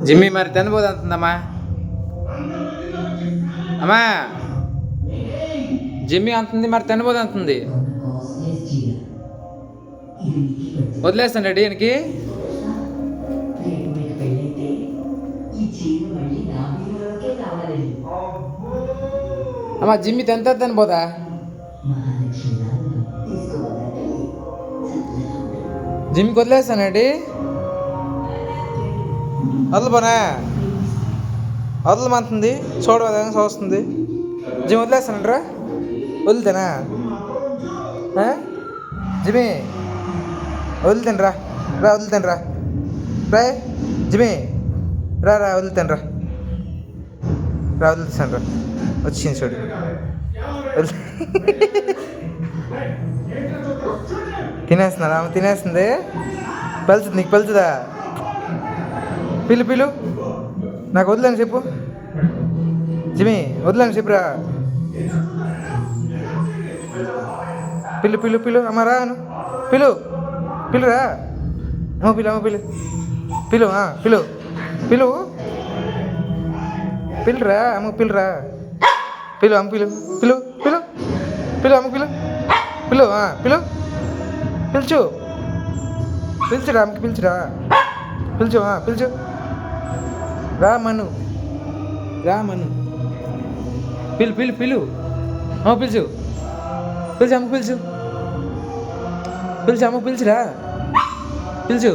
జిమ్మి మరి తినబోదు అంటుందమ్మా. అమ్మా జిమ్మి అంటుంది మరి తినబోదు అంటుంది. వదిలేస్తాను రెడీ ఈయనకి. అమ్మా జిమ్మి తింతా తినబోదా? జిమ్కి వదిలేస్తానండి. వదలబోనా? వదలమంటుంది. చూడవదా చూస్తుంది. జిమ్ వదిలేస్తానంటరా? వదులుతానా? జిమ్మి వదులుతాను రా. వదులుతాను రా. జిమ్మి రా వదులుతాను రా. వదులుతాను రా. వచ్చింది చూడు. తినేస్తున్నారా? ఆమె తినేస్తుంది. పలుచుది నీకు పలుచుదా? పిలు నాకు వదిలేని చెప్పు. జిమ్మి వదిలేని చెప్పురా. పిలు అమ్మ రాను. పిలురా. అమ్మ పిలురా. అమ్మ పిలురా. అమ్మ అమ్మ పిలుచురా. అమ్మకి పిలుచురా. పిలుచు రా మను. పిలు అమ్మ పిలుచు. అమ్మ పిలుచురా. పిలుచు.